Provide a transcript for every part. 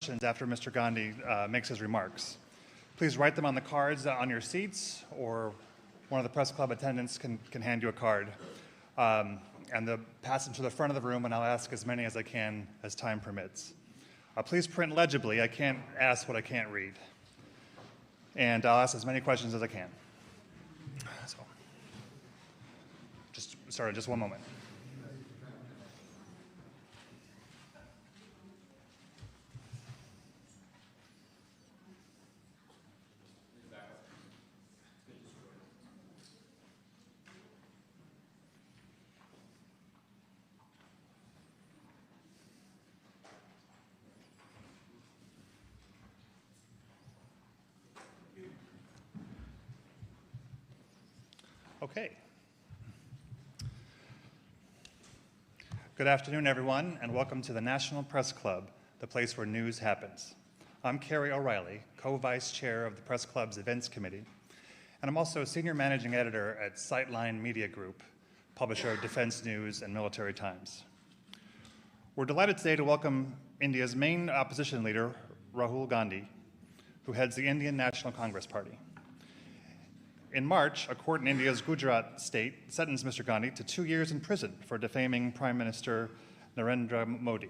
questions after Mr. Gandhi makes his remarks. Please write them on the cards on your seats, or one of the press club attendants can hand you a card. And pass them to the front of the room, and I'll ask as many as I can as time permits. Please print legibly. I can't ask what I can't read. And I'll ask as many questions as I can. So, just one moment. Okay. Good afternoon, everyone, and welcome to the National Press Club, the place where news happens. I'm Kerry O'Reilly, co-vice chair of the Press Club's Events Committee, and I'm also a senior managing editor at Sightline Media Group, publisher of Defense News and Military Times. We're delighted today to welcome India's main opposition leader, Rahul Gandhi, who heads the Indian National Congress Party. In March, a court in India's Gujarat state sentenced Mr. Gandhi to 2 years in prison for defaming Prime Minister Narendra Modi.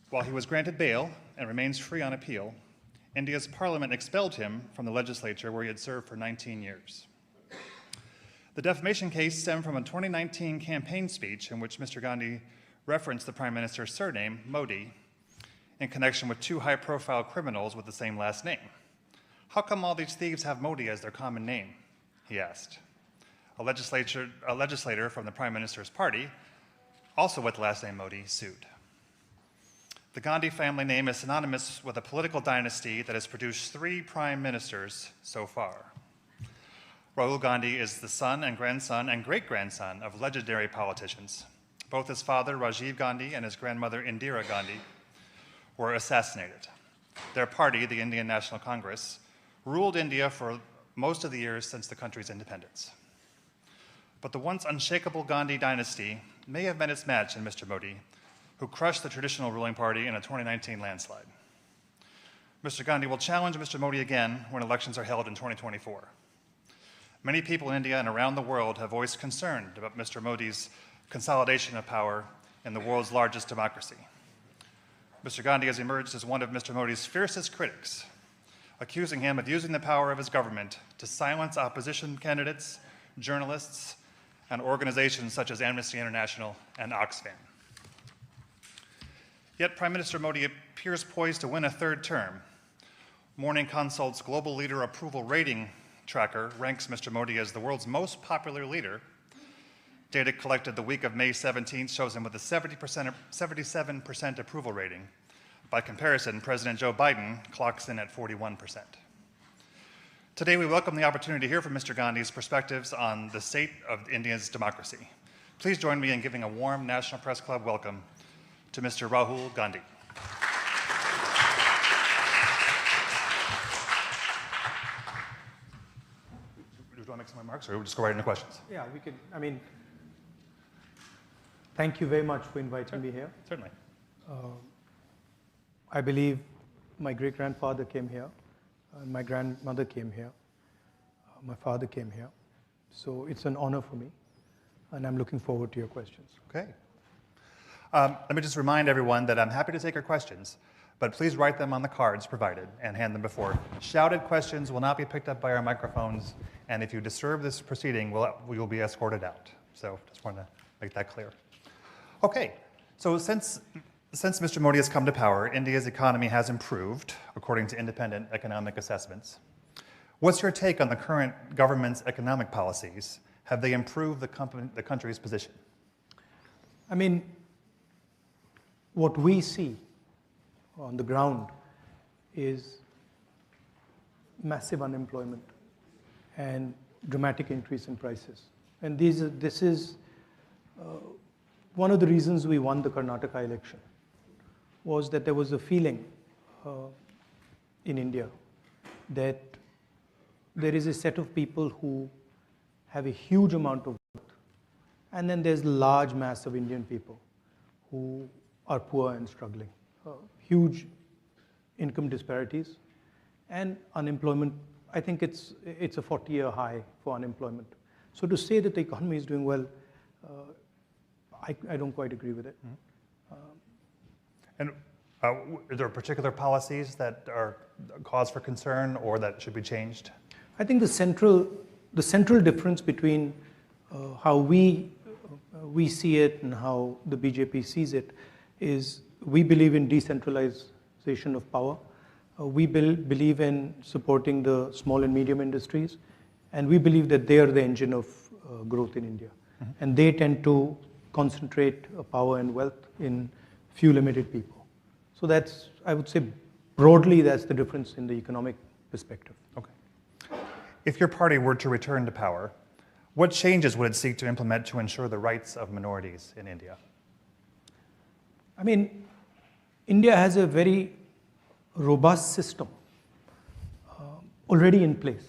While he was granted bail and remains free on appeal, India's parliament expelled him from the legislature where he had served for 19 years. The defamation case stemmed from a 2019 campaign speech in which Mr. Gandhi referenced the Prime Minister's surname, Modi, in connection with two high-profile criminals with the same last name. "How come all these thieves have Modi as their common name?" he asked. A legislator from the Prime Minister's party, also with the last name Modi, sued. The Gandhi family name is synonymous with a political dynasty that has produced 3 prime ministers so far. Rahul Gandhi is the son and grandson and great-grandson of legendary politicians. Both his father, Rajiv Gandhi, and his grandmother, Indira Gandhi, were assassinated. Their party, the Indian National Congress, ruled India for most of the years since the country's independence. But the once unshakable Gandhi dynasty may have met its match in Mr. Modi, who crushed the traditional ruling party in a 2019 landslide. Mr. Gandhi will challenge Mr. Modi again when elections are held in 2024. Many people in India and around the world have voiced concern about Mr. Modi's consolidation of power in the world's largest democracy. Mr. Gandhi has emerged as one of Mr. Modi's fiercest critics, accusing him of using the power of his government to silence opposition candidates, journalists, and organizations such as Amnesty International and Oxfam. Yet Prime Minister Modi appears poised to win a 3rd term. Morning Consult's Global Leader Approval Rating Tracker ranks Mr. Modi as the world's most popular leader. Data collected the week of May 17th shows him with a 77% approval rating. By comparison, President Joe Biden clocks in at 41%. Today, we welcome the opportunity to hear from Mr. Gandhi's perspectives on the state of India's democracy. Please join me in giving a warm National Press Club welcome to Mr. Rahul Gandhi. Do you want to make some remarks, or we'll just go right into questions? Yeah, we could. Thank you very much for inviting me here. Certainly. I believe my great-grandfather came here, and my grandmother came here, my father came here. So it's an honor for me, and I'm looking forward to your questions. Okay. Let me just remind everyone that I'm happy to take your questions, but please write them on the cards provided and hand them before. Shouted questions will not be picked up by our microphones, and if you disturb this proceeding, we will be escorted out. So just want to make that clear. Okay, so since Mr. Modi has come to power, India's economy has improved, according to independent economic assessments. What's your take on the current government's economic policies? Have they improved the country's position? What we see on the ground is massive unemployment and dramatic increase in prices. And this is one of the reasons we won the Karnataka election, was that there was a feeling in India that there is a set of people who have a huge amount of wealth, and then there's a large mass of Indian people who are poor and struggling. huge income disparities, and unemployment. I think it's a 40-year high for unemployment. So to say that the economy is doing well, I don't quite agree with it. And are there particular policies that are cause for concern or that should be changed? I think the central difference between how we see it and how the BJP sees it is we believe in decentralization of power. We believe in supporting the small and medium industries, and we believe that they are the engine of growth in India. And they tend to concentrate power and wealth in few limited people. So that's, I would say, broadly, that's the difference in the economic perspective. Okay. If your party were to return to power, what changes would it seek to implement to ensure the rights of minorities in India? I mean, India has a very robust system already in place.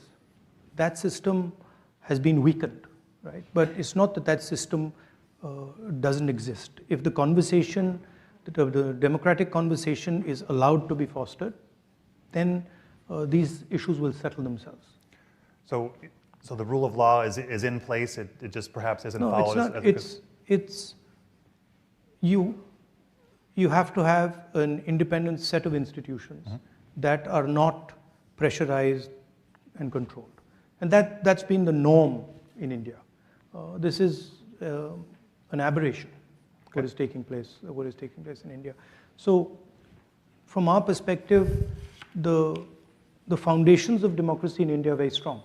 That system has been weakened, right? But it's not that that system doesn't exist. If the conversation, the democratic conversation is allowed to be fostered, then these issues will settle themselves. So the rule of law is in place. It just perhaps isn't followed. No, it's not. You have to have an independent set of institutions that are not pressurized and controlled, and that's been the norm in India. This is an aberration. What is taking place in India. So from our perspective, the foundations of democracy in India are very strong.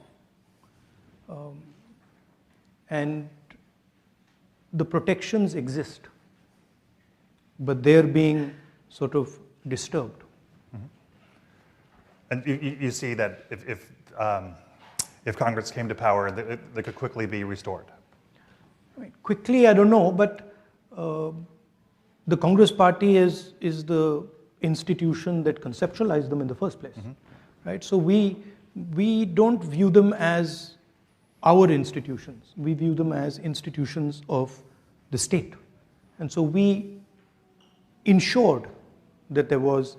And the protections exist, but they're being sort of disturbed. And you see that if Congress came to power, they could quickly be restored. I mean, quickly, I don't know, but the Congress party is the institution that conceptualized them in the first place, right? So we don't view them as our institutions. We view them as institutions of the state. And so we ensured that there was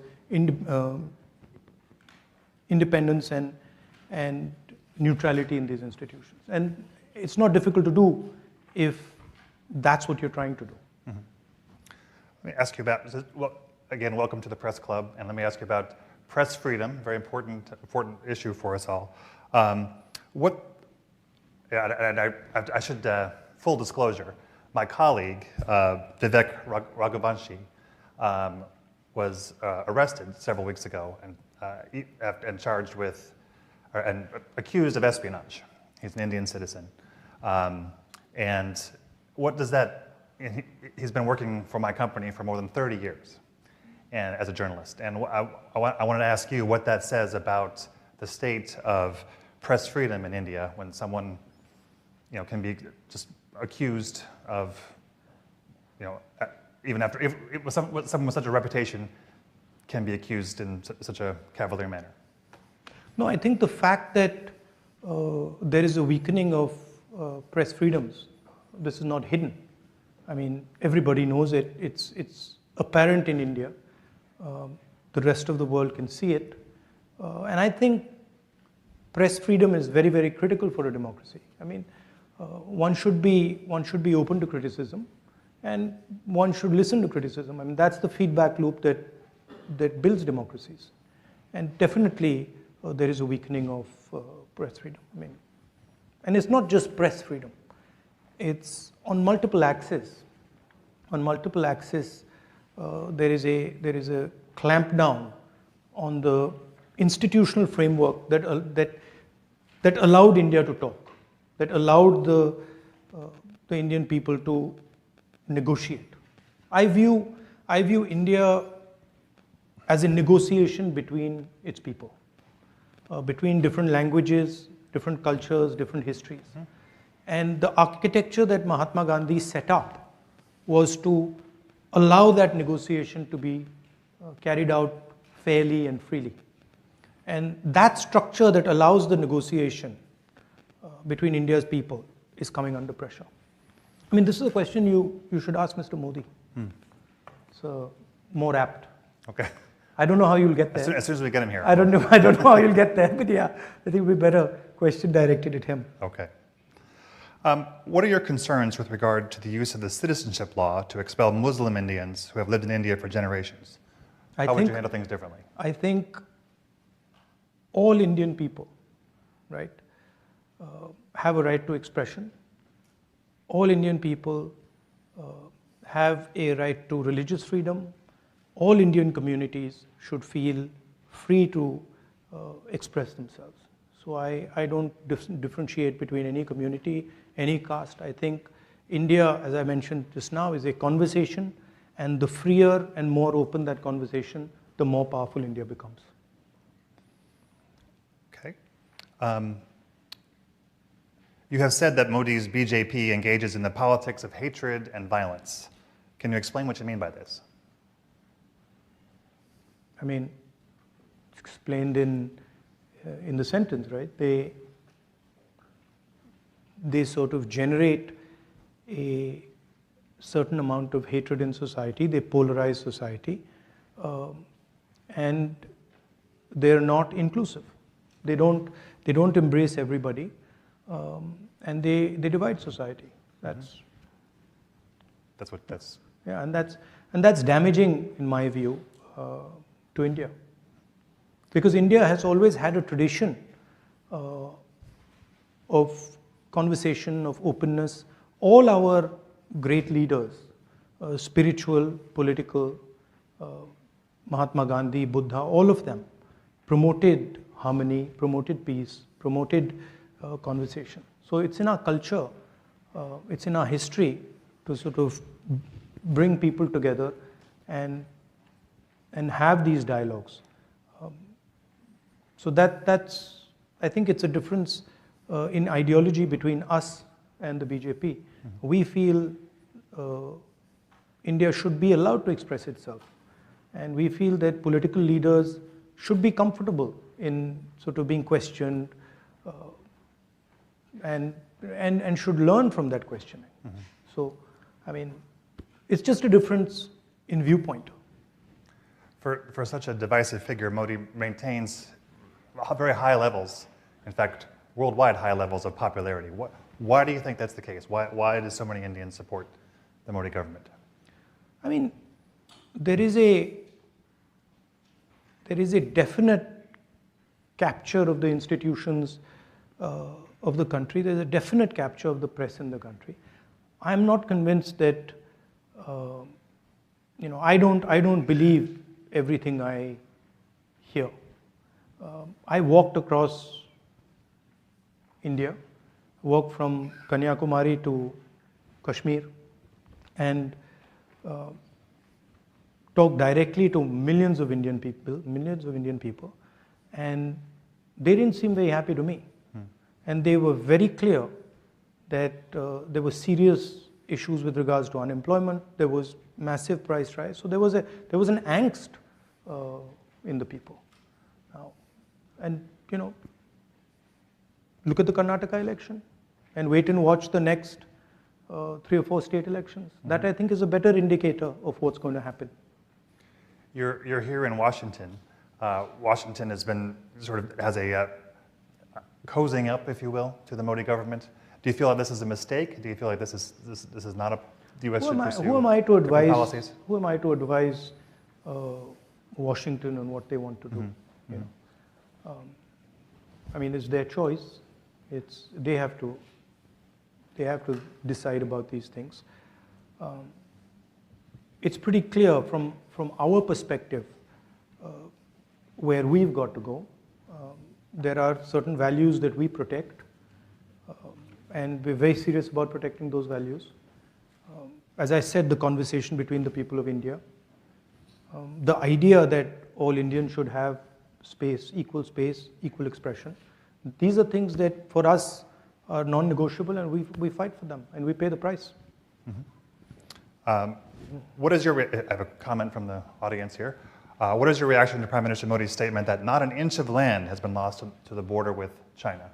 independence and neutrality in these institutions. And it's not difficult to do if that's what you're trying to do. Let me ask you about, well, again, welcome to the Press Club, and let me ask you about press freedom, very important issue for us all. I should, full disclosure, my colleague, Vivek Raghuvanshi, was arrested several weeks ago and charged with, and accused of espionage. He's an Indian citizen. And what does that, he's been working for my company for more than 30 years and as a journalist. And I wanted to ask you what that says about the state of press freedom in India when someone can be just accused of, even after, if someone with such a reputation can be accused in such a cavalier manner. No, I think the fact that there is a weakening of press freedoms, this is not hidden. I mean, everybody knows it. It's apparent in India. The rest of the world can see it. And I think press freedom is very, very critical for a democracy. I mean, one should be open to criticism, and one should listen to criticism. I mean, that's the feedback loop that builds democracies. And definitely, there is a weakening of press freedom. I mean, and it's not just press freedom. It's on multiple axes. On multiple axes, there is a clampdown on the institutional framework that allowed India to talk, that allowed the Indian people to negotiate. I view India as a negotiation between its people, between different languages, different cultures, different histories. And the architecture that Mahatma Gandhi set up was to allow that negotiation to be carried out fairly and freely. And that structure that allows the negotiation between India's people is coming under pressure. I mean, this is a question you should ask Mr. Modi. It's more apt. Okay. I don't know how you'll get As there. soon as we get him here. I don't know how you'll get there, but yeah, I think it would be better question directed at him. Okay. What are your concerns with regard to the use of the citizenship law to expel Muslim Indians who have lived in India for generations? How would you handle things differently? I think all Indian people, right, have a right to expression. All Indian people have a right to religious freedom. All Indian communities should feel free to express themselves. So I don't differentiate between any community, any caste. I think India, as I mentioned just now, is a conversation, and the freer and more open that conversation, the more powerful India becomes. Okay. You have said that Modi's BJP engages in the politics of hatred and violence. Can you explain what you mean by this? I mean, it's explained in the sentence, right? They sort of generate a certain amount of hatred in society. They polarize society, and they're not inclusive. They don't embrace everybody, and they divide society. That's yeah, and that's damaging in my view to India, because India has always had a tradition of conversation, of openness. All our great leaders, spiritual, political, Mahatma Gandhi, Buddha, all of them promoted harmony, promoted peace, promoted conversation. So it's in our culture, it's in our history to sort of bring people together and have these dialogues. So that's, I think it's a difference in ideology between us and the BJP. Mm-hmm. We feel India should be allowed to express itself, and we feel that political leaders should be comfortable in sort of being questioned and should learn from that questioning. Mm-hmm. So, I mean, it's just a difference in viewpoint. For such a divisive figure, Modi maintains very high levels, in fact, worldwide high levels of popularity. Why do you think that's the case? Why do so many Indians support the Modi government? I mean, there is a definite capture of the institutions of the country. There's a definite capture of the press in the country. I'm not convinced that, I don't believe everything I hear. I walked across India, walked from Kanyakumari to Kashmir, and talked directly to millions of Indian people, and they didn't seem very happy to me. And they were very clear that there were serious issues with regards to unemployment. There was massive price rise. So there was an angst in the people. Now, and look at the Karnataka election, and wait and watch the next 3 or 4 state elections. Mm-hmm. That I think is a better indicator of what's going to happen. You're here in Washington. Washington has a cozying up, if you will, to the Modi government. Do you feel like this is a mistake? Do you feel like this is not a the U.S. should pursue? Who am I to advise? Policies? Who am I to advise Washington on what they want to do? Mm-hmm. I mean, it's their choice. They have to decide about these things. It's pretty clear from our perspective where we've got to go. There are certain values that we protect, and we're very serious about protecting those values. As I said, the conversation between the people of India, the idea that all Indians should have equal expression. These are things that for us are non-negotiable, and we fight for them, and we pay the price. Mm-hmm. I have a comment from the audience here. What is your reaction to Prime Minister Modi's statement that not an inch of land has been lost to the border with China?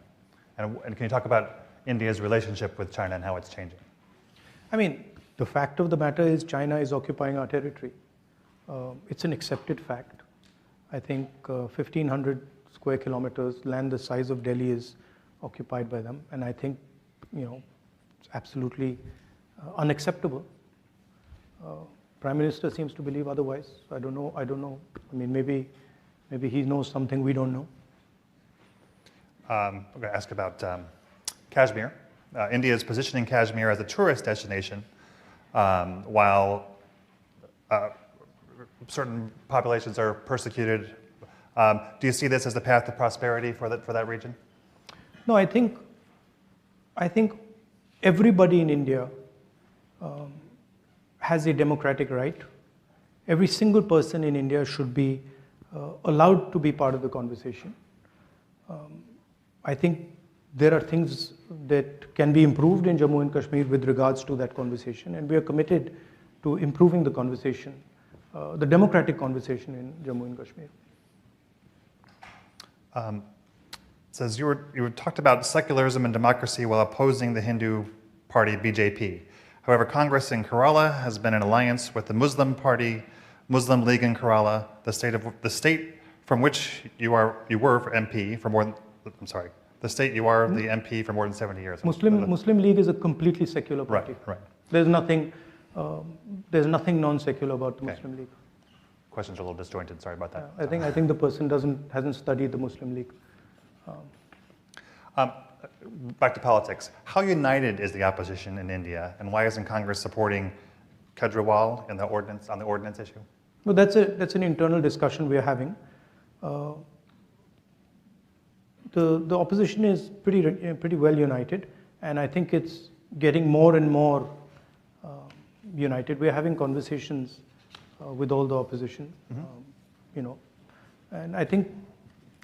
And can you talk about India's relationship with China and how it's changing? I mean, the fact of the matter is China is occupying our territory. It's an accepted fact. I think 1,500 square kilometers, land the size of Delhi, is occupied by them, and I think, it's absolutely unacceptable. Prime Minister seems to believe otherwise. I don't know. I mean, maybe he knows something we don't know. I'm going to ask about Kashmir. India is positioning Kashmir as a tourist destination, while certain populations are persecuted. Do you see this as the path to prosperity for that region? No, I think everybody in India has a democratic right. Every single person in India should be allowed to be part of the conversation. I think there are things that can be improved in Jammu and Kashmir with regards to that conversation, and we are committed to improving the conversation, the democratic conversation in Jammu and Kashmir. Says you talked about secularism and democracy while opposing the Hindu party BJP. However, Congress in Kerala has been in alliance with the Muslim party, Muslim League in Kerala, the state from which you were MP for more than, the state you are the MP for more than 70 years. Muslim League is a completely secular party. Right. There's nothing non-secular about the Muslim League. Questions are a little disjointed. Sorry about that. I think the person hasn't studied the Muslim League. Back to politics. How united is the opposition in India, and why isn't Congress supporting Kejriwal on the ordinance issue? Well, that's an internal discussion we are having. The opposition is pretty well united, and I think it's getting more and more united. We are having conversations with all the opposition, and I think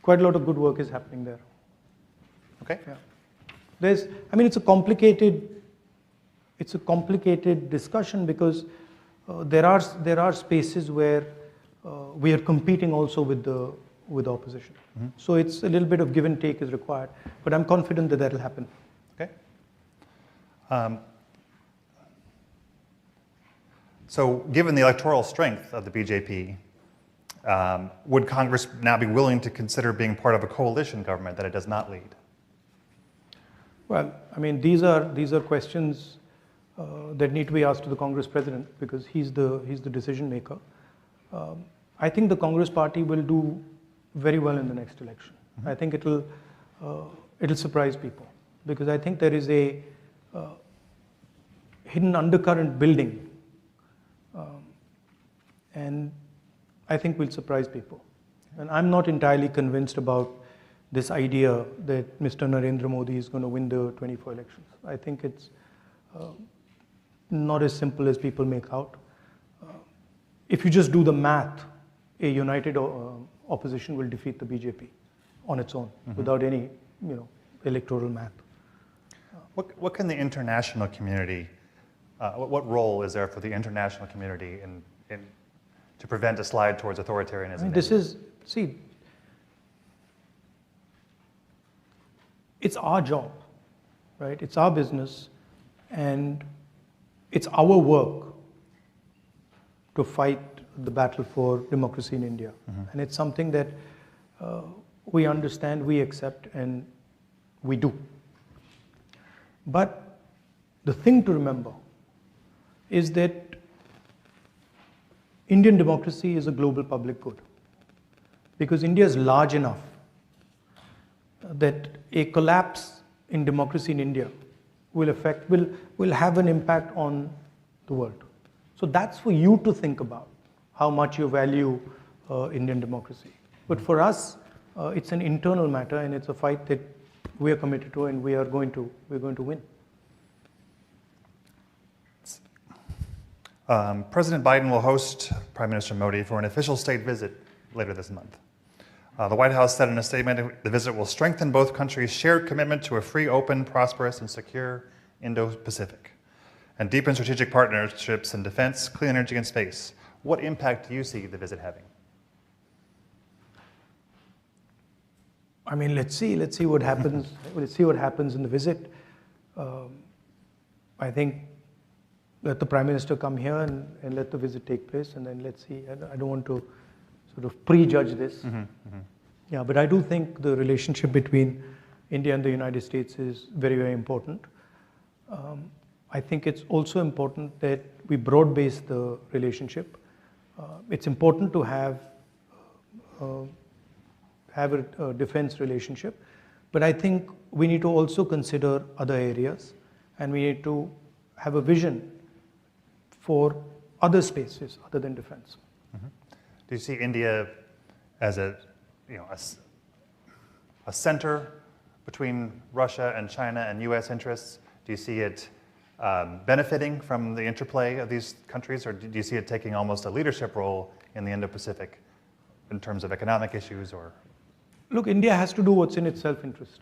quite a lot of good work is happening there. Okay. Yeah. It's a complicated discussion because there are spaces where we are competing also with the opposition. Mm-hmm. So it's a little bit of give and take is required, but I'm confident that will happen. Okay. So given the electoral strength of the BJP, would Congress now be willing to consider being part of a coalition government that it does not lead? Well, these are questions that need to be asked to the Congress president because he's the decision maker. I think the Congress party will do very well in the next election. Mm-hmm. I think it'll surprise people because I think there is a hidden undercurrent building, and I think will surprise people. And I'm not entirely convinced about this idea that Mr. Narendra Modi is going to win the 24 elections. I think it's not as simple as people make out. If you just do the math, a united opposition will defeat the BJP on its own, mm-hmm. without any electoral math. What can the international community, what role is there for the international community in to prevent a slide towards authoritarianism? It's our job, right? It's our business, and it's our work to fight the battle for democracy in India. Mm-hmm. And it's something that we understand, we accept, and we do. But the thing to remember is that Indian democracy is a global public good because India is large enough that a collapse in democracy in India will have an impact on the world. So that's for you to think about how much you value Indian democracy. But for us, it's an internal matter, and it's a fight that we are committed to, and we're going to win. President Biden will host Prime Minister Modi for an official state visit later this month. The White House said in a statement the visit will strengthen both countries' shared commitment to a free, open, prosperous, and secure Indo-Pacific, and deepen strategic partnerships in defense, clean energy, and space. What impact do you see the visit having? Let's see what happens. Let's see what happens in the visit. I think let the Prime Minister come here and let the visit take place, and then let's see. I don't want to sort of prejudge this. Yeah, but I do think the relationship between India and the United States is very, very important. I think it's also important that we broad base the relationship. It's important to have a defense relationship, but I think we need to also consider other areas, and we need to have a vision for other spaces other than defense. Do you see India as a center between Russia and China and U.S. interests? Do you see it benefiting from the interplay of these countries, or do you see it taking almost a leadership role in the Indo-Pacific in terms of economic issues? Or look, India has to do what's in its self-interest,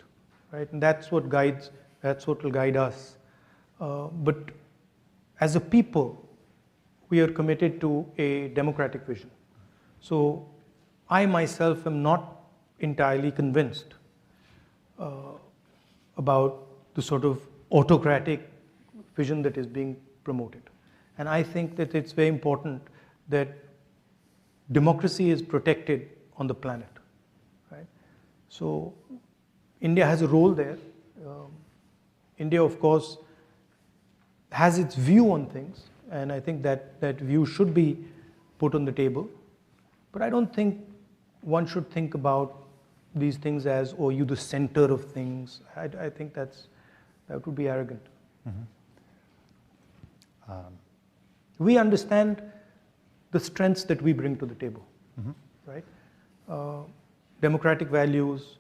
right? And that's what will guide us. But as a people, we are committed to a democratic vision. So I myself am not entirely convinced about the sort of autocratic vision that is being promoted. And I think that it's very important that democracy is protected on the planet, right? So India has a role there. India, of course, has its view on things, and I think that view should be put on the table. But I don't think one should think about these things as, oh, you the center of things. I think that would be arrogant. We understand the strengths that we bring to the table, right? Democratic values,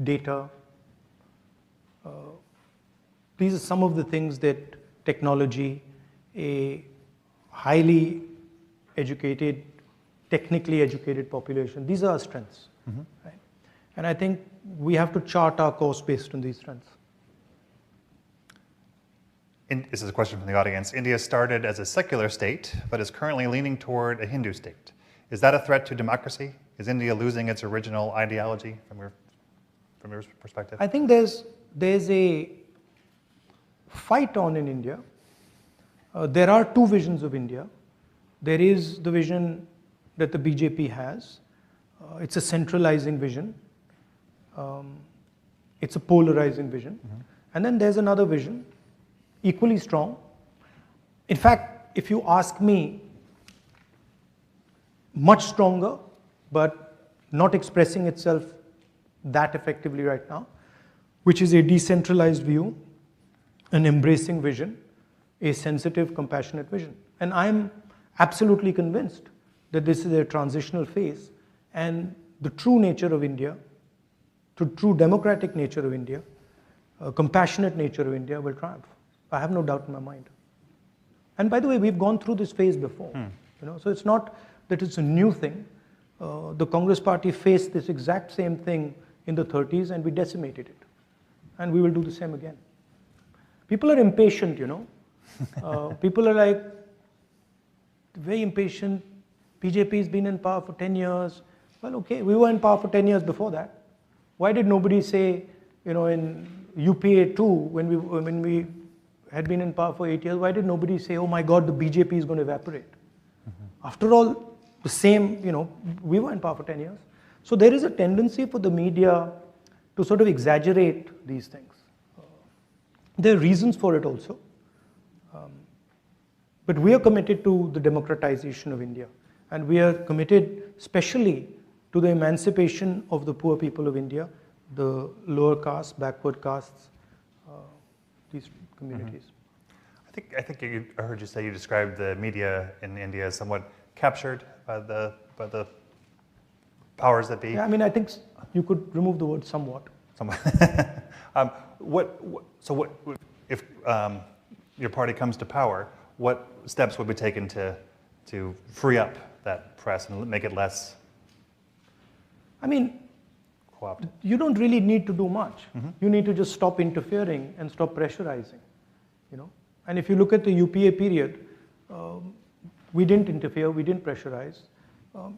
data. These are some of the things that technology, a highly educated, technically educated population, these are our strengths, right? And I think we have to chart our course based on these strengths. This is a question from the audience. India started as a secular state, but is currently leaning toward a Hindu state. Is that a threat to democracy? Is India losing its original ideology from your perspective? I think there's a fight on in India. There are two visions of India. There is the vision that the BJP has. It's a centralizing vision. It's a polarizing vision. And then there's another vision, equally strong. In fact, if you ask me, much stronger, but not expressing itself that effectively right now, which is a decentralized view, an embracing vision, a sensitive, compassionate vision. And I'm absolutely convinced that this is a transitional phase, and the true nature of India, the true democratic nature of India, compassionate nature of India will triumph. I have no doubt in my mind. And by the way, we've gone through this phase before. So it's not that it's a new thing. The Congress party faced this exact same thing in the 30s, and we decimated it. And we will do the same again. People are impatient, People are like, very impatient. BJP has been in power for 10 years. Well, okay, we were in power for 10 years before that. Why did nobody say, in UPA 2, when we had been in power for 8 years, why did nobody say, oh my God, the BJP is going to evaporate? After all, the same, we were in power for 10 years. So there is a tendency for the media to sort of exaggerate these things. There are reasons for it also. But we are committed to the democratization of India. And we are committed especially to the emancipation of the poor people of India, the lower castes, backward castes, these communities. I think I heard you say you described the media in India as somewhat captured by the powers that be. Yeah, I think you could remove the word somewhat. Somewhat. So if your party comes to power, what steps would be taken to free up that press and make it less co-opted? You don't really need to do much. You need to just stop interfering and stop pressurizing. And if you look at the UPA period, we didn't interfere, we didn't pressurize,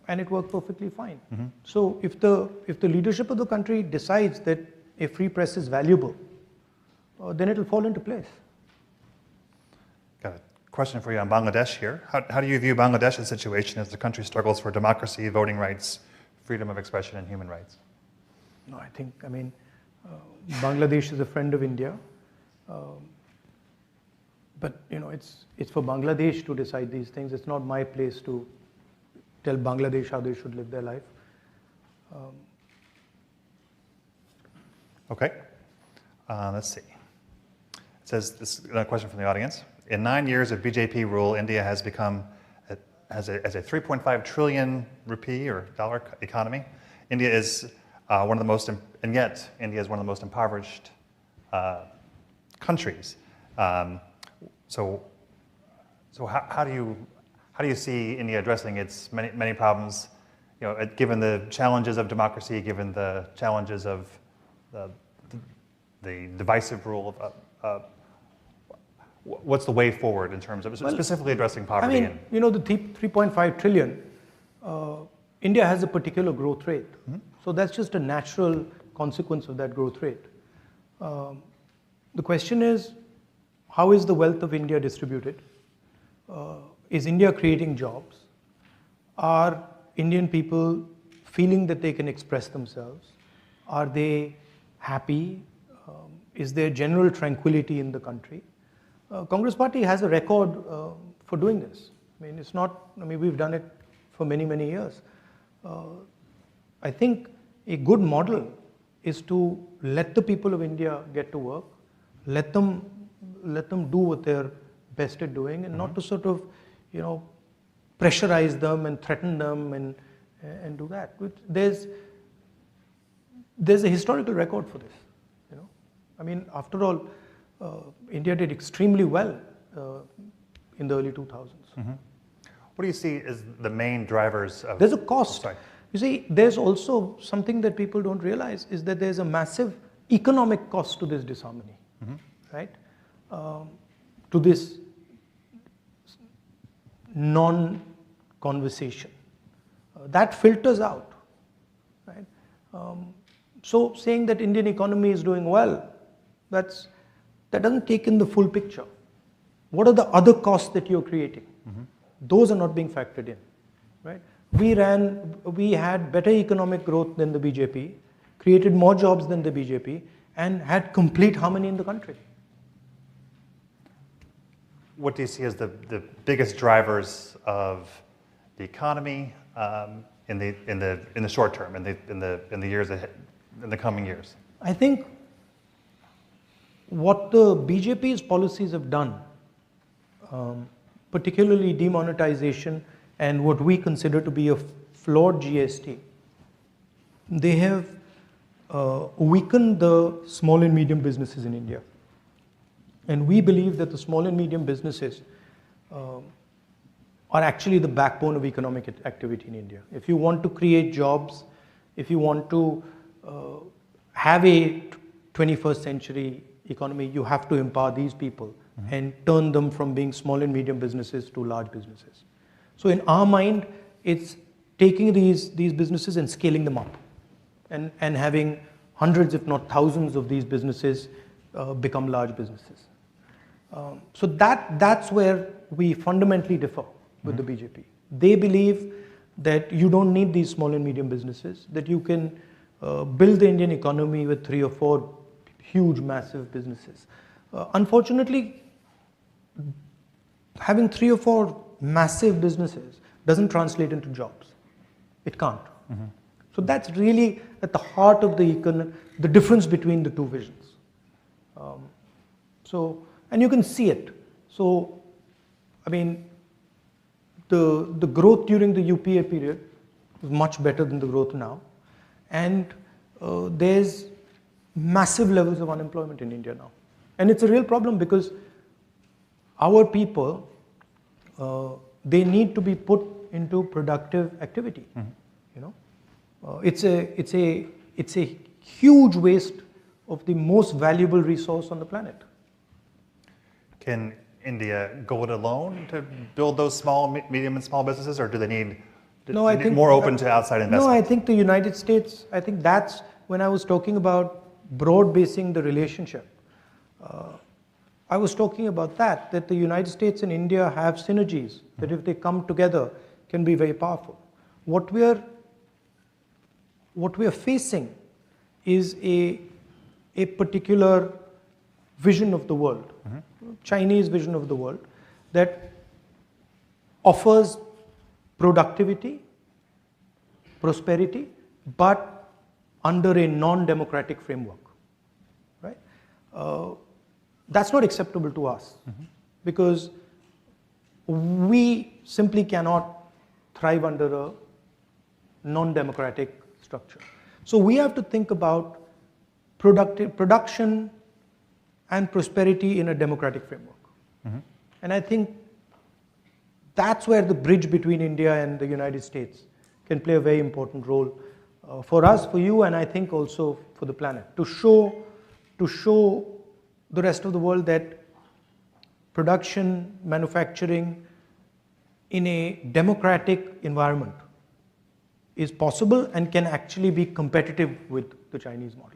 and it worked perfectly fine. So if the leadership of the country decides that a free press is valuable, then it'll fall into place. Got a question for you on Bangladesh here. How do you view Bangladesh's situation as the country struggles for democracy, voting rights, freedom of expression, and human rights? No, I mean, Bangladesh is a friend of India. But it's for Bangladesh to decide these things. It's not my place to tell Bangladesh how they should live their life. Okay. Let's see. It says, this is a question from the audience. In 9 years of BJP rule, India has become, as a 3.5 trillion rupee or dollar economy. India is one of the most, and yet India is one of the most impoverished countries. So how do you see India addressing its many problems? Given the challenges of democracy, given the challenges of the divisive rule of what's the way forward in terms of specifically addressing poverty? The 3.5 trillion, India has a particular growth rate. Mm-hmm. So that's just a natural consequence of that growth rate. The question is, how is the wealth of India distributed? Is India creating jobs? Are Indian people feeling that they can express themselves? Are they happy? Is there general tranquility in the country? Congress Party has a record for doing this. We've done it for many years. I think a good model is to let the people of India get to work, let them do what they're best at doing, and not to sort of, pressurize them and threaten them and do that. There's a historical record for this. After all, India did extremely well in the early 2000s. Mm-hmm. What do you see as the main drivers of... There's a cost. You see, there's also something that people don't realize is that there's a massive economic cost to this disharmony, right? To this non-conversation. That filters out, right? So saying that Indian economy is doing well, that doesn't take in the full picture. What are the other costs that you're creating? Mm-hmm. Those are not being factored in, right? We had better economic growth than the BJP, created more jobs than the BJP, and had complete harmony in the country. What do you see as the biggest drivers of the economy in the short term, in the years ahead, in the coming years? I think what the BJP's policies have done, particularly demonetization and what we consider to be a flawed GST, they have weakened the small and medium businesses in India. And we believe that the small and medium businesses are actually the backbone of economic activity in India. If you want to create jobs, if you want to have a 21st century economy, you have to empower these people and turn them from being small and medium businesses to large businesses. So in our mind, it's taking these businesses and scaling them up and having hundreds, if not thousands of these businesses become large businesses. So that's where we fundamentally differ with the BJP. They believe that you don't need these small and medium businesses, that you can build the Indian economy with 3 or 4 huge, massive businesses. Unfortunately, having 3 or 4 massive businesses doesn't translate into jobs. It can't. Mm-hmm. So that's really at the heart of the difference between the two visions. And you can see it. So, the growth during the UPA period was much better than the growth now. And there's massive levels of unemployment in India now. And it's a real problem because our people, they need to be put into productive activity. Mm-hmm. It's a huge waste of the most valuable resource on the planet. Can India go it alone to build those medium and small businesses, or do they need more open to outside investment? No, I think the United States, I think that's when I was talking about broad basing the relationship. I was talking about that the United States and India have synergies that if they come together can be very powerful. What we are facing is a particular vision of the world, Chinese vision of the world, that offers productivity, prosperity, but under a non-democratic framework, right? That's not acceptable to us because we simply cannot thrive under a non-democratic structure. So we have to think about production and prosperity in a democratic framework. And I think that's where the bridge between India and the United States can play a very important role for us, for you, and I think also for the planet, to show the rest of the world that production, manufacturing in a democratic environment is possible and can actually be competitive with the Chinese model.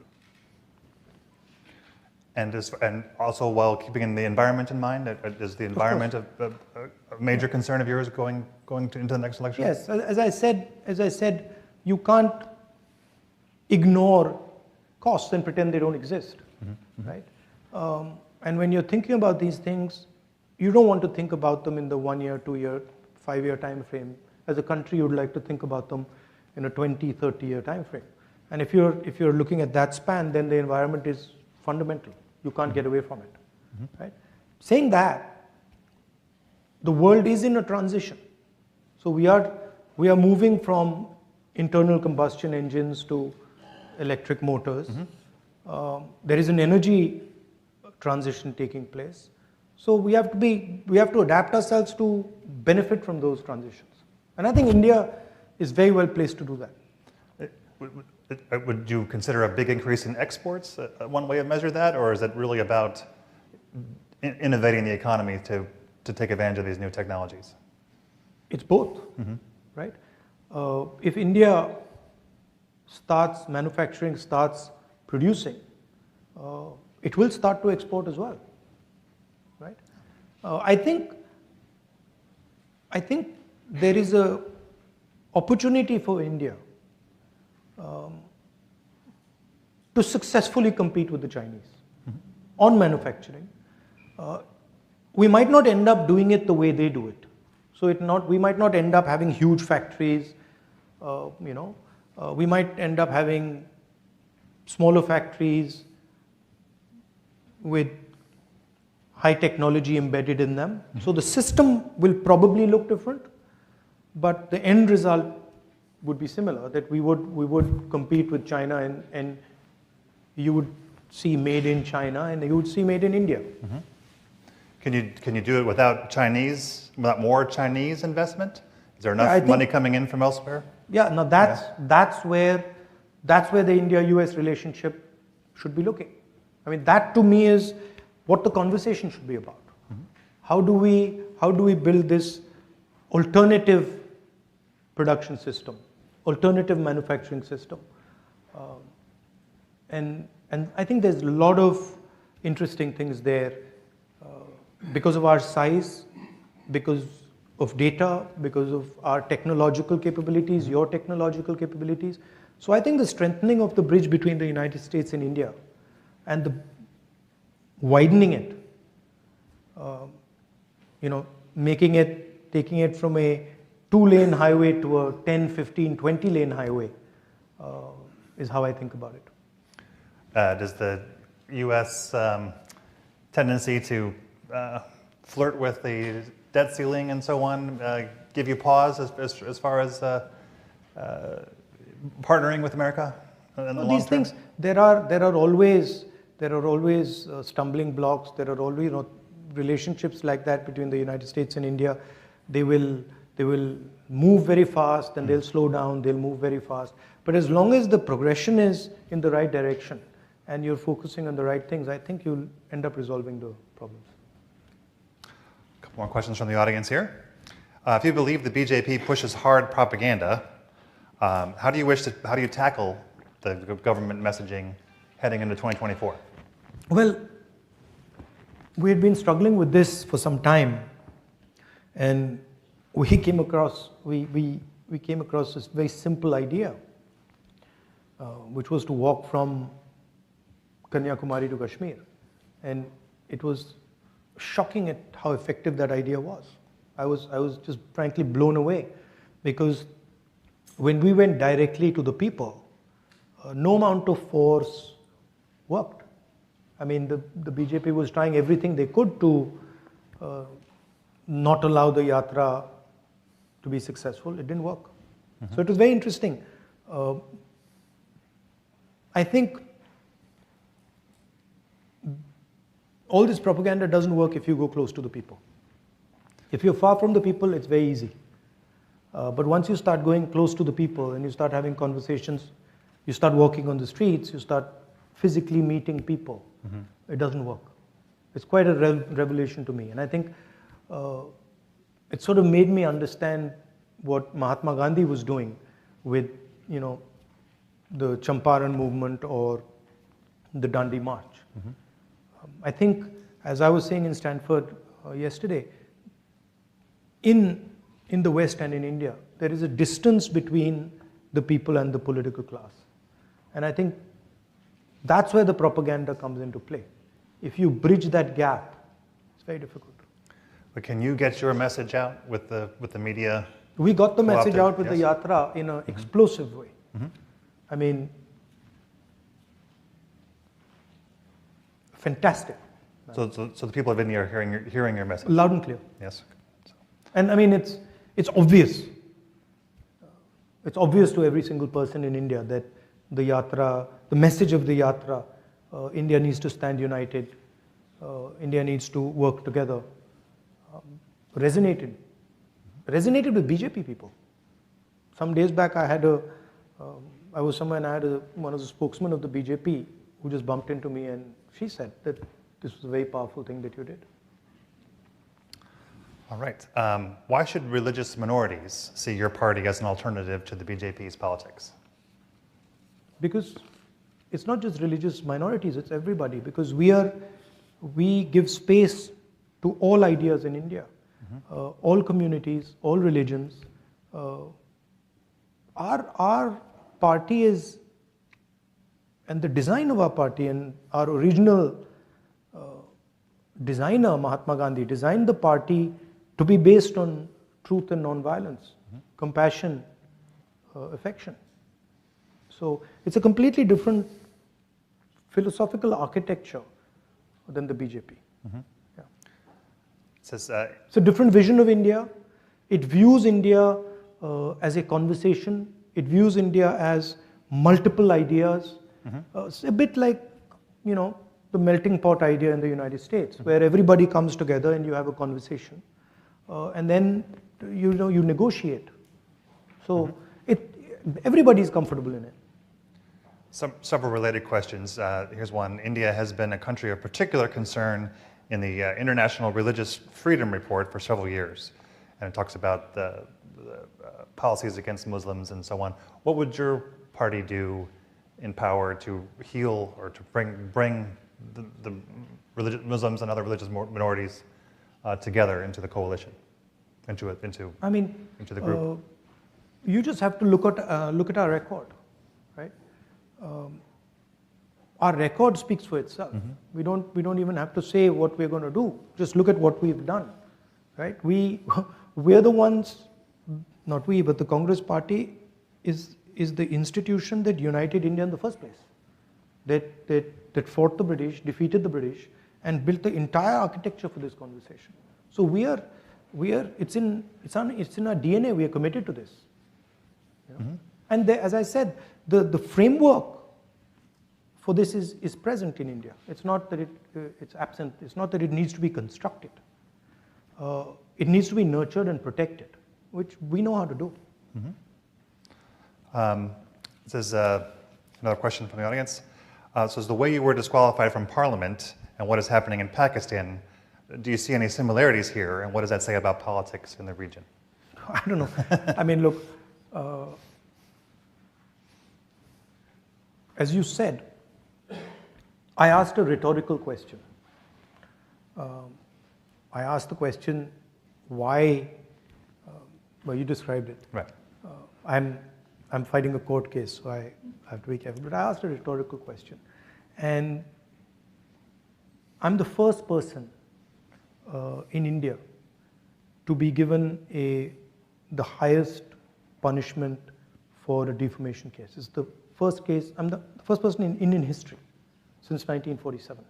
And also while keeping the environment in mind, is the environment a major concern of yours going into the next election? Yes, as I said, you can't ignore costs and pretend they don't exist, right? And when you're thinking about these things, you don't want to think about them in the 1 year, 2 year, 5 year time frame. As a country, you'd like to think about them in a 20, 30 year time frame. And if you're looking at that span, then the environment is fundamental. You can't get away from it, right? Saying that, the world is in a transition. So we are moving from internal combustion engines to electric motors. There is an energy transition taking place. So we have to adapt ourselves to benefit from those transitions. And I think India is very well placed to do that. Would you consider a big increase in exports one way to measure that, or is it really about innovating the economy to take advantage of these new technologies? It's both, right? If India starts manufacturing, starts producing, it will start to export as well, right? I think there is a opportunity for India to successfully compete with the Chinese on manufacturing. We might not end up doing it the way they do it. So we might not end up having huge factories. We might end up having smaller factories with high technology embedded in them. So the system will probably look different, but the end result would be similar, that we would compete with China and you would see made in China and you would see made in India. Can you do it without more Chinese investment? Is there enough money coming in from elsewhere? Yeah, no, that's where the India-US relationship should be looking. I mean, that to me is what the conversation should be about. How do we build this alternative production system, alternative manufacturing system? And I think there's a lot of interesting things there because of our size, because of data, because of our technological capabilities, your technological capabilities. So I think the strengthening of the bridge between the United States and India and the widening it, taking it from a 2-lane highway to a 10, 15, 20-lane highway is how I think about it. Does the U.S. Tendency to flirt with the debt ceiling and so on give you pause as far as partnering with America in the long term? These things, there are always stumbling blocks. There are always relationships like that between the United States and India. They will move very fast and they'll slow down. They'll move very fast. But as long as the progression is in the right direction and you're focusing on the right things, I think you'll end up resolving the problems. A couple more questions from the audience here. If you believe the BJP pushes hard propaganda, how do you tackle the government messaging heading into 2024? Well, we had been struggling with this for some time, and we came across this very simple idea, which was to walk from Kanyakumari to Kashmir, and it was shocking at how effective that idea was. I was just frankly blown away, because when we went directly to the people, no amount of force worked. I mean, the BJP was trying everything they could to not allow the yatra to be successful. It didn't work. So it was very interesting. I think all this propaganda doesn't work if you go close to the people. If you're far from the people, it's very easy. But once you start going close to the people and you start having conversations, you start walking on the streets, you start physically meeting people, it doesn't work. It's quite a revelation to me. And I think it sort of made me understand what Mahatma Gandhi was doing with, the Champaran movement or the Dandi March. I think, as I was saying in Stanford yesterday, in the West and in India, there is a distance between the people and the political class. And I think that's where the propaganda comes into play. If you bridge that gap, it's very difficult. But can you get your message out with the media? We got the message co-opted? out with Yes. the yatra in an explosive way. I mean, fantastic. So the people of India are hearing your message. Loud and clear. Yes. And I mean, it's obvious. It's obvious to every single person in India that the yatra, the message of the yatra, India needs to stand united, India needs to work together, resonated with BJP people. Some days back, I was somewhere and I had one of the spokesmen of the BJP who just bumped into me, and she said that this was a very powerful thing that you did. All right. Why should religious minorities see your party as an alternative to the BJP's politics? Because it's not just religious minorities, it's everybody. Because we give space to all ideas in India, all communities, all religions. Our party is, and the design of our party and our original designer, Mahatma Gandhi, designed the party to be based on truth and non-violence, compassion, affection. So it's a completely different philosophical architecture than the BJP. Yeah. It says, It's a different vision of India. It views India as a conversation. It views India as multiple ideas. It's a bit like, the melting pot idea in the United States, where everybody comes together and you have a conversation, and then you negotiate. So everybody is comfortable in it. several related questions. Here's one. India has been a country of particular concern in the International Religious Freedom Report for several years, and it talks about the policies against Muslims and so on. What would your party do in power to heal or to bring the Muslims and other religious minorities together into the coalition, into the group? You just have to look at our record, right? Our record speaks for itself. We don't even have to say what we're going to do. Just look at what we've done, right? We're the ones, not we, but the Congress Party is the institution that united India in the first place. That fought the British, defeated the British, and built the entire architecture for this conversation. So it's in our DNA. We are committed to this. And as I said, the framework for this is present in India. It's not that it's absent. It's not that it needs to be constructed. It needs to be nurtured and protected, which we know how to do. This is another question from the audience. So, the way you were disqualified from Parliament and what is happening in Pakistan, do you see any similarities here, and what does that say about politics in the region? I don't know. I mean, look, as you said, I asked a rhetorical question. I asked the question, why, well, you described it. Right. I'm fighting a court case, so I have to be careful. But I asked a rhetorical question. And I'm the first person in India to be given the highest punishment for a defamation case. It's the first case, I'm the first person in Indian history since 1947,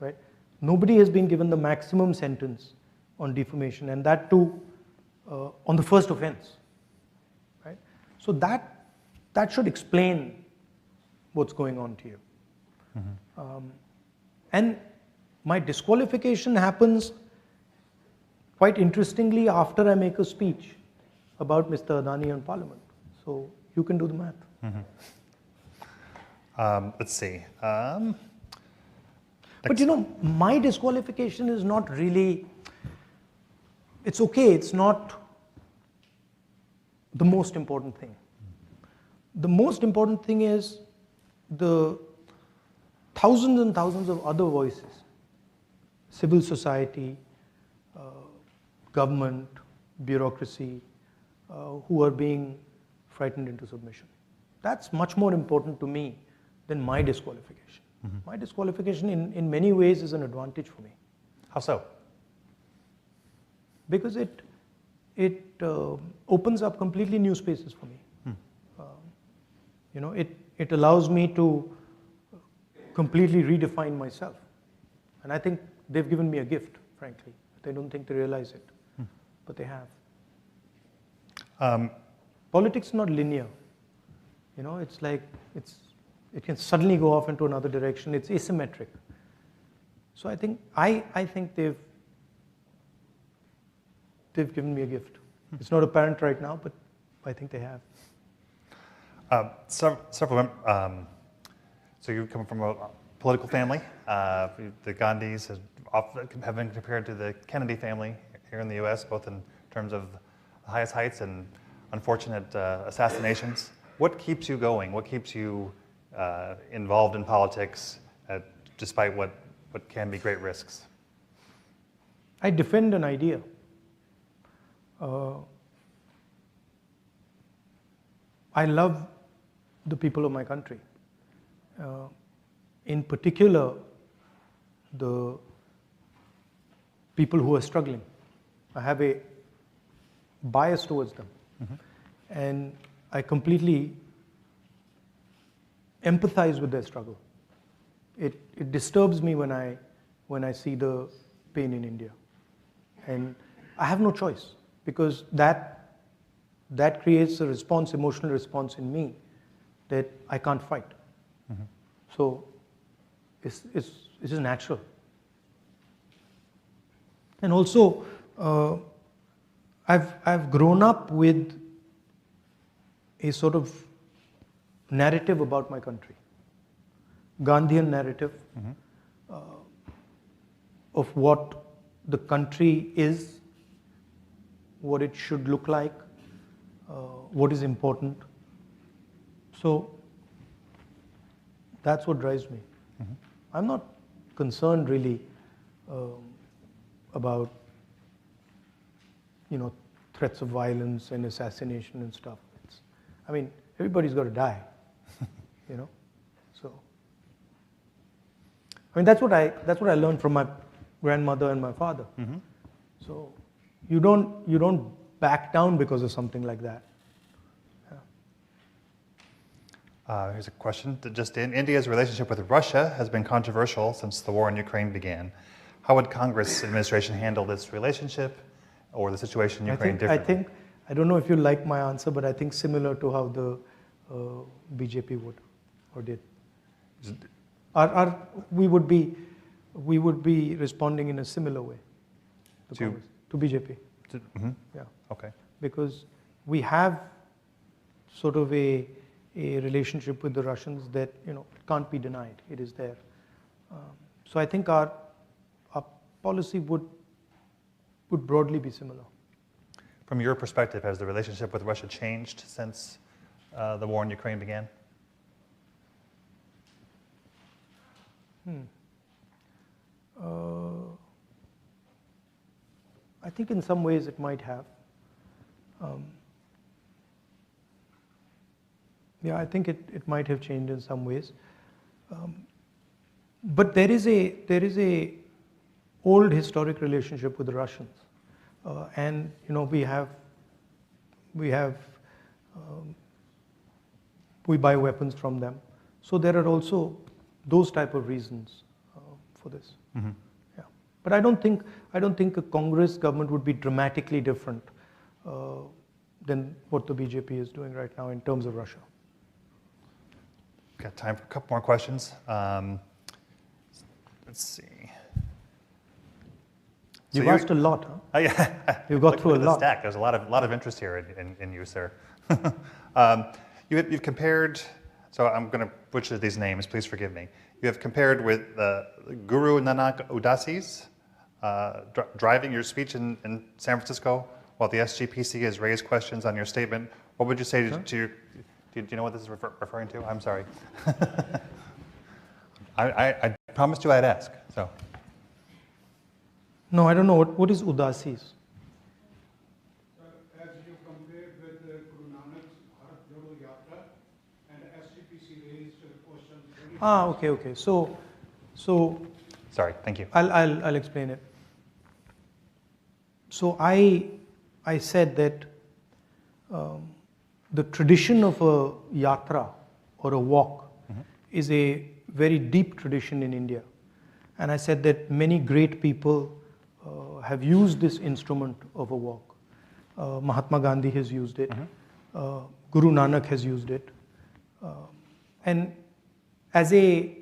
right? Nobody has been given the maximum sentence on defamation, and that too on the first offense, right? So that should explain what's going on to you. And my disqualification happens, quite interestingly, after I make a speech about Mr. Adani in Parliament. So you can do the math. Let's see. But you know, my disqualification is not really, it's okay, it's not the most important thing. The most important thing is the thousands and thousands of other voices, civil society, government, bureaucracy, who are being frightened into submission. That's much more important to me than my disqualification. My disqualification in many ways is an advantage for me. How so? Because it opens up completely new spaces for me. You know, it allows me to completely redefine myself. And I think they've given me a gift, frankly. They don't think they realize it, but they have. Politics is not linear. You know, it's like, it can suddenly go off into another direction. It's asymmetric. So I think they've given me a gift. It's not apparent right now, but I think they have. So you come from a political family. The Gandhis have been compared to the Kennedy family here in the U.S., both in terms of the highest heights and unfortunate assassinations. What keeps you going? What keeps you involved in politics, despite what can be great risks? I defend an idea. I love the people of my country. In particular, the people who are struggling. I have a bias towards them. And I completely empathize with their struggle. It disturbs me when I see the pain in India. And I have no choice, because that creates a response, emotional response in me that I can't fight. So it's just natural. And also, I've grown up with a sort of narrative about my country, Gandhian narrative of what the country is, what it should look like, what is important. So that's what drives me. I'm not concerned really about, you know, threats of violence and assassination and stuff. I mean, everybody's got to die, you know. So, I mean, that's what I learned from my grandmother and my father. So, you don't back down because of something like that. Here's a question that just in. India's relationship with Russia has been controversial since the war in Ukraine began. How would Congress administration handle this relationship or the situation in Ukraine differently? I don't know if you like my answer, but I think similar to how the BJP would or did. We would be responding in a similar way to BJP. Yeah. Okay. Because we have sort of a relationship with the Russians that, you know, can't be denied. It is there. So I think our policy would broadly be similar. From your perspective, has the relationship with Russia changed since the war in Ukraine began? I think in some ways it might have. Yeah, I think it might have changed in some ways. But there is a old historic relationship with the Russians, and we buy weapons from them. So there are also those type of reasons for this. Mm-hmm. Yeah, but I don't think a Congress government would be dramatically different than what the BJP is doing right now in terms of Russia. Got time for a couple more questions. Let's see. You've asked a lot, huh? Oh, yeah. You've got through a lot. Stack. There's a lot of interest here in you, sir. You've compared. So I'm going to butcher these names. Please forgive me. You have compared with Guru Nanak Udasis driving your speech in San Francisco, while the SGPC has raised questions on your statement. What would you say to your? Do you know what this is referring to? I'm sorry. I promised you I'd ask. So. No, I don't know. What is Udasis? As you compared with Guru Nanak's Bharat Jodo Yatra and SGPC raised questions. Okay. So. Sorry. Thank you. I'll explain it. So I said that the tradition of a yatra or a walk is a very deep tradition in India, and I said that many great people have used this instrument of a walk. Mahatma Gandhi has used it. Guru Nanak has used it, and as an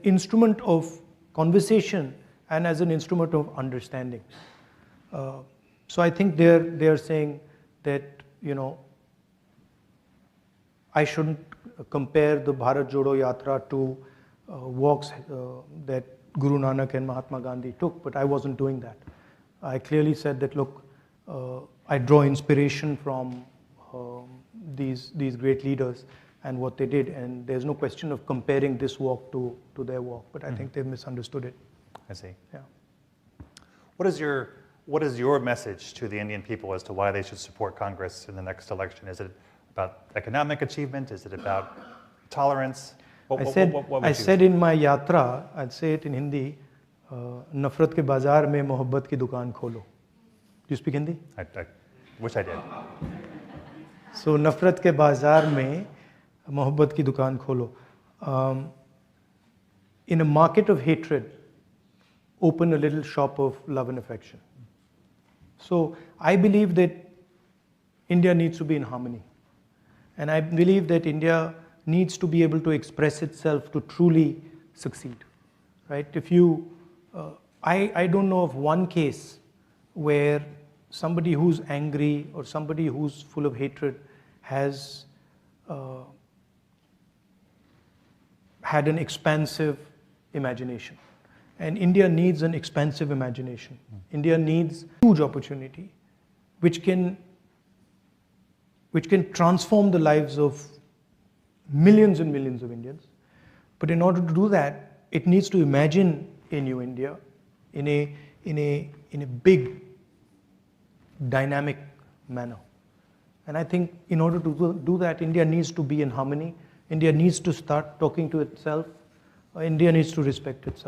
instrument of conversation and as an instrument of understanding. So I think they're saying that I shouldn't compare the Bharat Jodo Yatra to walks that Guru Nanak and Mahatma Gandhi took, but I wasn't doing that. I clearly said that, look, I draw inspiration from these great leaders and what they did, and there's no question of comparing this walk to their walk, but I think they've misunderstood it. I see. Yeah. What is your message to the Indian people as to why they should support Congress in the next election? Is it about economic achievement? Is it about tolerance? I said in my yatra, I'd say it in Hindi, nafrat ke bazaar mein mohabbat ki dukaan kholo. Do you speak Hindi? I wish I did. So nafrat ke bazaar mein mohabbat ki dukaan kholo. In a market of hatred, open a little shop of love and affection. So I believe that India needs to be in harmony. And I believe that India needs to be able to express itself to truly succeed, right? I don't know of one case where somebody who's angry or somebody who's full of hatred has had an expansive imagination. And India needs an expansive imagination. India needs huge opportunity, which can transform the lives of millions and millions of Indians. But in order to do that, it needs to imagine a new India in a big, dynamic manner. And I think in order to do that, India needs to be in harmony. India needs to start talking to itself. India needs to respect itself.